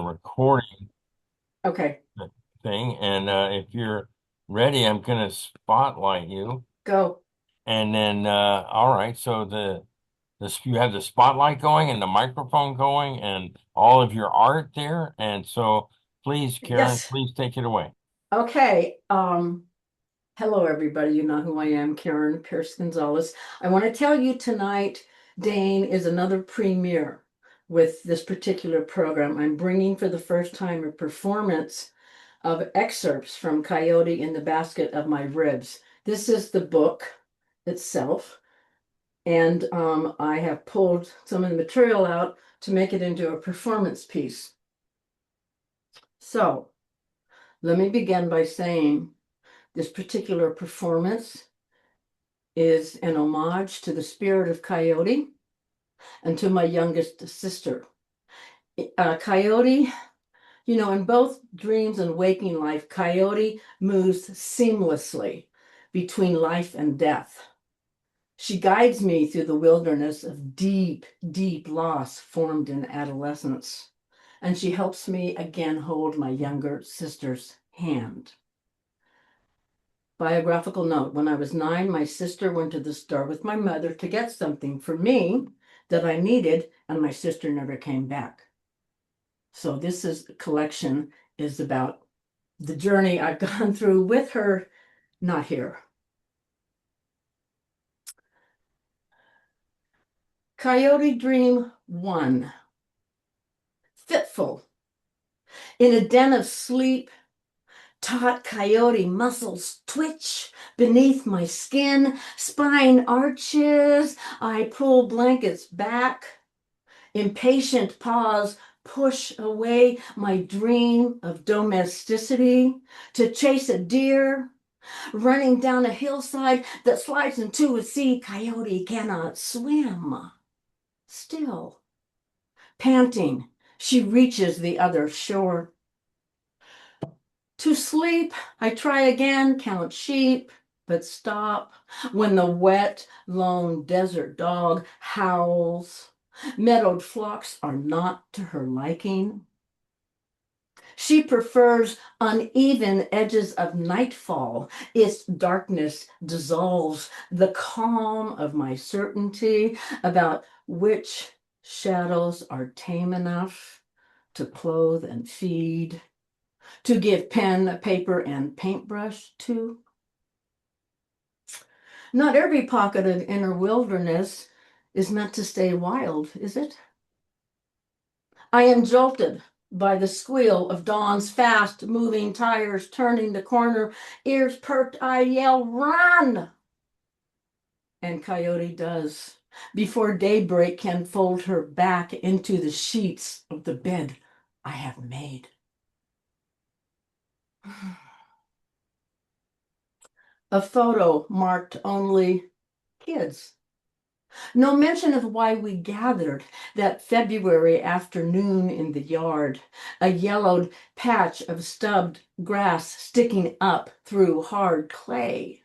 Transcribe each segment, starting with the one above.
a recording Okay, thing, and if you're ready, I'm going to spotlight you. go. And then, all right, so you have the spotlight going and the microphone going and all of your art there. And so, please, Karen, Yes. please take it away. Okay. Hello everybody. You know who I am, Karen Pierce Gonzalez. I want to tell you tonight, Dane is another premiere with this particular program. I'm bringing for the first time a performance of excerpts from Coyote in the Basket of My Ribs. This is the book itself, and I have pulled some of the material out to make it into a performance piece. So, let me begin by saying this particular performance is an homage to the spirit of Coyote and to my youngest sister. Coyote, in both dreams and waking life, Coyote moves seamlessly between life and death. She guides me through the wilderness of deep, deep loss formed in adolescence, and she helps me again hold my younger sister's hand. Biographical note: when I was 9, my sister went to the store with my mother to get something for me that I needed, and my sister never came back. So this is collection is about the journey I've gone through with her not here. Coyote Dream 1. Fitful. In a den of sleep, taut coyote muscles twitch beneath my skin, spine arches. I pull blankets back. Impatient paws push away my dream of domesticity to chase a deer, running down a hillside that slides into a sea. Coyote cannot swim. Still, panting, she reaches the other shore. To sleep, I try again, count sheep, but stop when the wet, lone desert dog howls. Meadowed flocks are not to her liking. She prefers uneven edges of nightfall. Its darkness dissolves the calm of my certainty about which shadows are tame enough to clothe and feed, to give pen, paper, and paintbrush to. Not every pocket of inner wilderness is meant to stay wild, is it? I am jolted by the squeal of dawn's fast moving tires turning the corner. Ears perked, I yell, run! And Coyote does, before daybreak can fold her back into the sheets of the bed I have made. A photo marked only kids. No mention of why we gathered that February afternoon in the yard, a yellowed patch of stubbed grass sticking up through hard clay.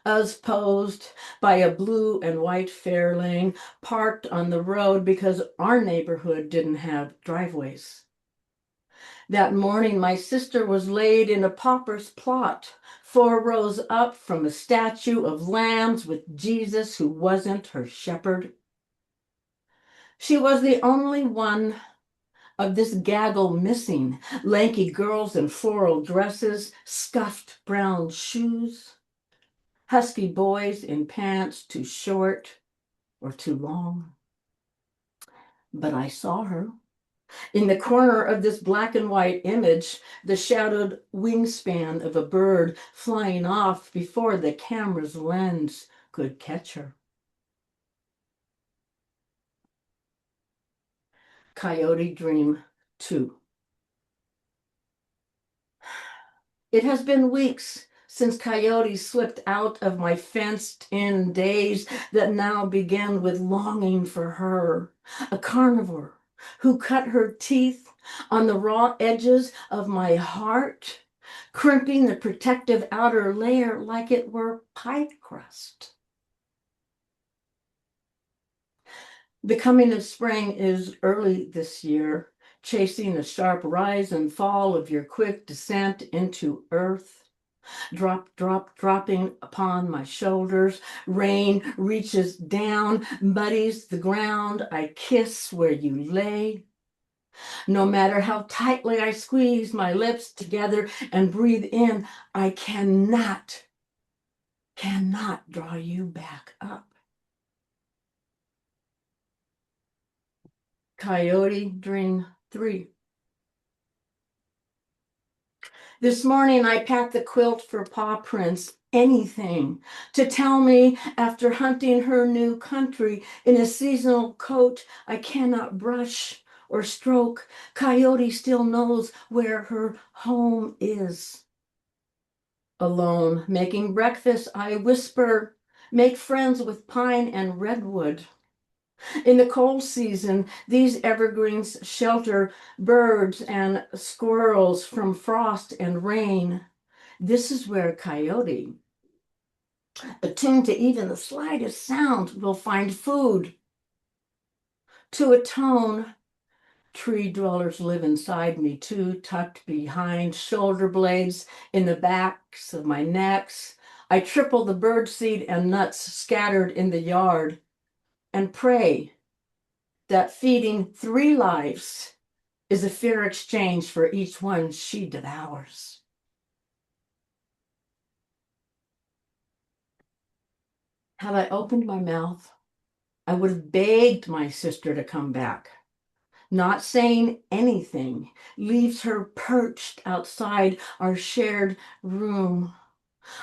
Us posed by a blue and white Fairlane parked on the road because our neighborhood didn't have driveways. That morning, my sister was laid in a pauper's plot, 4 rows up from a statue of lambs with Jesus, who wasn't her shepherd. She was the only one of this gaggle missing: lanky girls in floral dresses, scuffed brown shoes, husky boys in pants too short or too long. But I saw her. In the corner of this black and white image, the shadowed wingspan of a bird flying off before the camera's lens could catch her. Coyote Dream 2. It has been weeks since Coyote slipped out of my fenced-in days that now began with longing for her, a carnivore who cut her teeth on the raw edges of my heart, crimping the protective outer layer like it were pie crust. The coming of spring is early this year. chasing the sharp rise and fall of your quick descent into earth. Drop, drop, dropping upon my shoulders. Rain reaches down, muddies the ground. I kiss where you lay. No matter how tightly I squeeze my lips together and breathe in, I cannot draw you back up. Coyote Dream 3. This morning I packed the quilt for paw prints, anything, to tell me after hunting her new country in a seasonal coat I cannot brush or stroke, Coyote still knows where her home is. Alone, making breakfast, I whisper, make friends with pine and redwood. In the cold season, these evergreens shelter birds and squirrels from frost and rain. This is where Coyote, attuned to even the slightest sound, will find food. To atone, tree dwellers live inside me too, tucked behind shoulder blades in the backs of my necks. I triple the bird seed and nuts scattered in the yard and pray that feeding 3 lives is a fair exchange for each one she devours. Had I opened my mouth, I would have begged my sister to come back. Not saying anything leaves her perched outside our shared room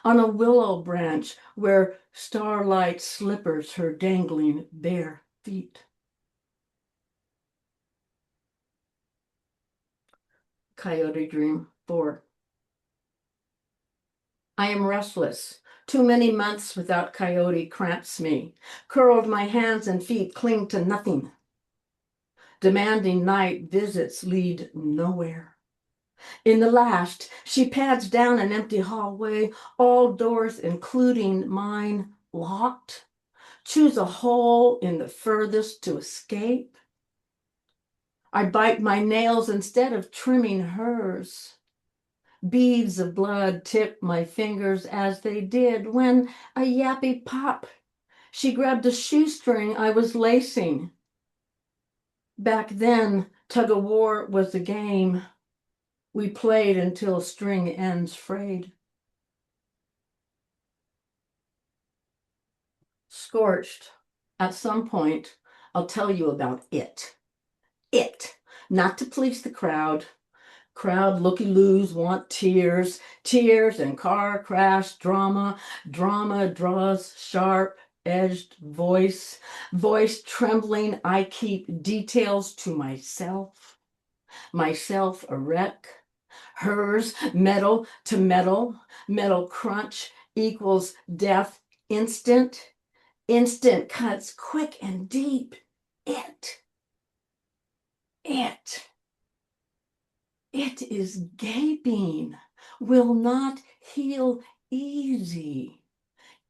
on a willow branch where starlight slippers her dangling bare feet. Coyote Dream 4. I am restless. Too many months without Coyote cramps me. Curled my hands and feet cling to nothing. Demanding night visits lead nowhere. In the last, she pads down an empty hallway, all doors, including mine, locked. Choose a hole in the furthest to escape. I bite my nails instead of trimming hers. Beads of blood tip my fingers as they did when a yappy pop. She grabbed a shoestring I was lacing. Back then, tug of war was a game. We played until string ends frayed. Scorched. At some point, I'll tell you about it. It. Not to please the crowd. Crowd looky-loos want tears, tears and car crash drama. Drama draws sharp-edged voice, voice trembling. I keep details to myself, myself a wreck. Hers metal to metal, metal crunch equals death instant, instant cuts quick and deep. It, it. It is gaping, will not heal easy.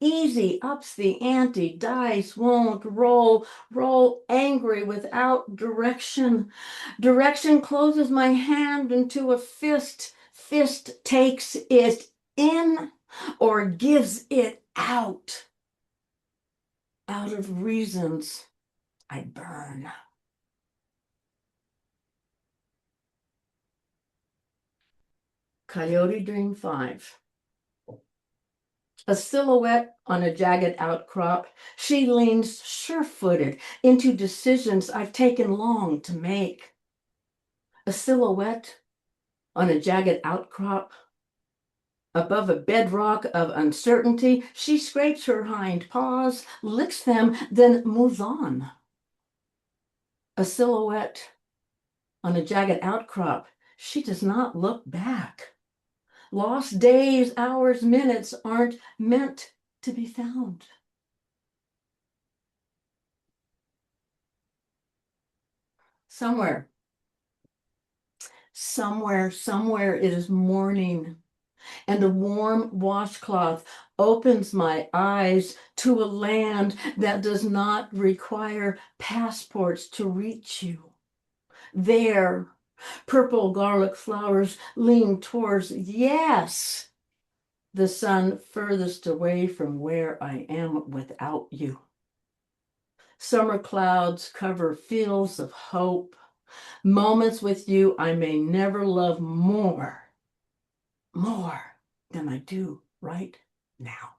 Easy ups the ante, dice won't roll, roll angry without direction. Direction closes my hand into a fist, fist takes it in or gives it out. Out of reasons, I burn. Coyote Dream 5. A silhouette on a jagged outcrop, she leans sure-footed into decisions I've taken long to make. A silhouette on a jagged outcrop, above a bedrock of uncertainty, she scrapes her hind paws, licks them, then moves on. A silhouette on a jagged outcrop, she does not look back. Lost days, hours, minutes aren't meant to be found. Somewhere, somewhere it is morning, and a warm washcloth opens my eyes to a land that does not require passports to reach you. There, Purple garlic flowers lean towards, yes, the sun furthest away from where I am without you. Summer clouds cover fields of hope. Moments with you I may never love more than I do right now.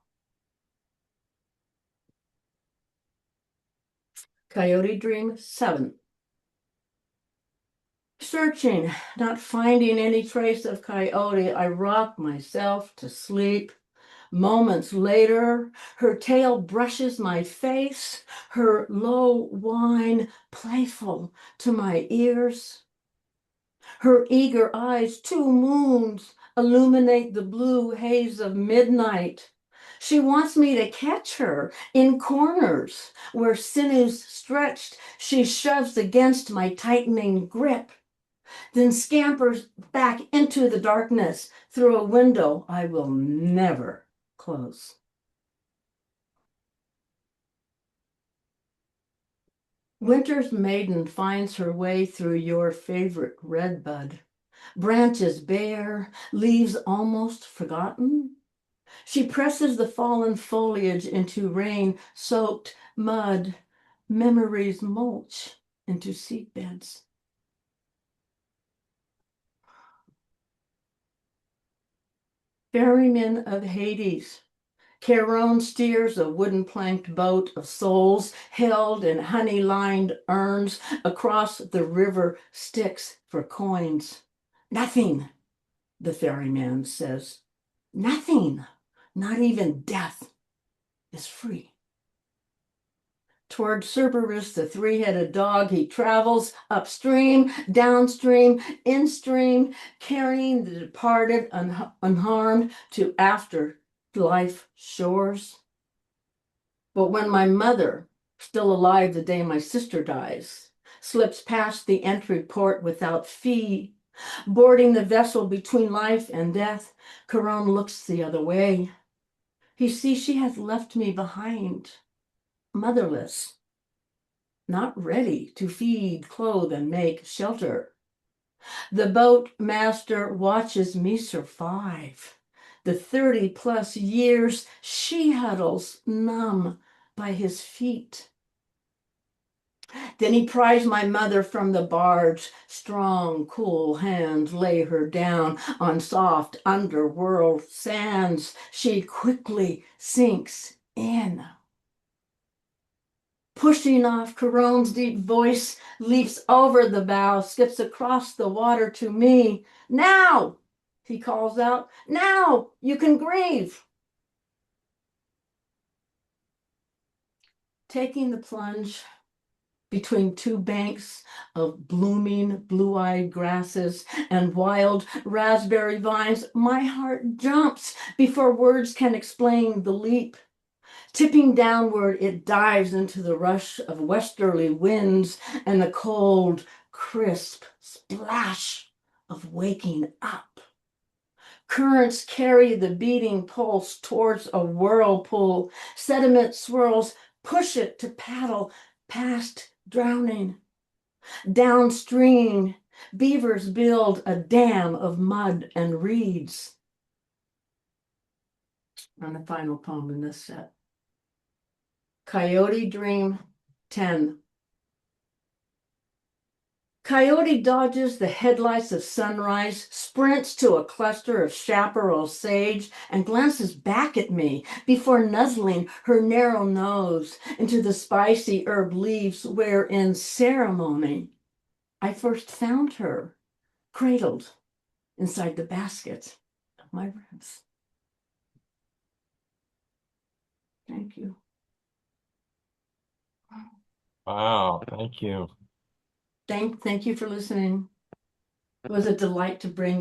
Coyote Dream 7. Searching, not finding any trace of Coyote, I rock myself to sleep. Moments later, her tail brushes my face, her low whine playful to my ears. Her eager eyes, two moons, illuminate the blue haze of midnight. She wants me to catch her in corners where sinews stretched. She shoves against my tightening grip, then scampers back into the darkness through a window I will never close. Winter's maiden finds her way through your favorite redbud. Branches bare, leaves almost forgotten. She presses the fallen foliage into rain-soaked mud. Memories mulch into seedbeds. Ferrymen of Hades. Charon steers a wooden planked boat of souls held in honey lined urns across the river Styx for coins. Nothing, the ferryman says. Nothing, not even death, is free. Toward Cerberus, the three-headed dog, he travels upstream, downstream, instream, carrying the departed unharmed to afterlife shores. But when my mother, still alive the day my sister dies, slips past the entry port without fee, boarding the vessel between life and death, Charon looks the other way. He sees she has left me behind, motherless, not ready to feed, clothe, and make shelter. The boat master watches me survive. The 30 plus years she huddles numb by his feet. Then he pries my mother from the barge. Strong, cool hands lay her down on soft underworld sands. She quickly sinks in. Pushing off, Charon's deep voice leaps over the bow, skips across the water to me. Now, he calls out, now you can grieve. Taking the plunge between two banks of blooming blue-eyed grasses and wild raspberry vines, my heart jumps before words can explain the leap. Tipping downward, it dives into the rush of westerly winds and the cold, crisp splash of waking up. Currents carry the beating pulse towards a whirlpool. Sediment swirls, push it to paddle past drowning. Downstream, beavers build a dam of mud and reeds. And the final poem in this set. Coyote Dream 10. Coyote dodges the headlights of sunrise, sprints to a cluster of chaparral sage, and glances back at me before nuzzling her narrow nose into the spicy herb leaves where, in ceremony, I first found her, cradled inside the basket of my ribs. Thank you. Wow, thank you. Thank you for listening. It was a delight to bring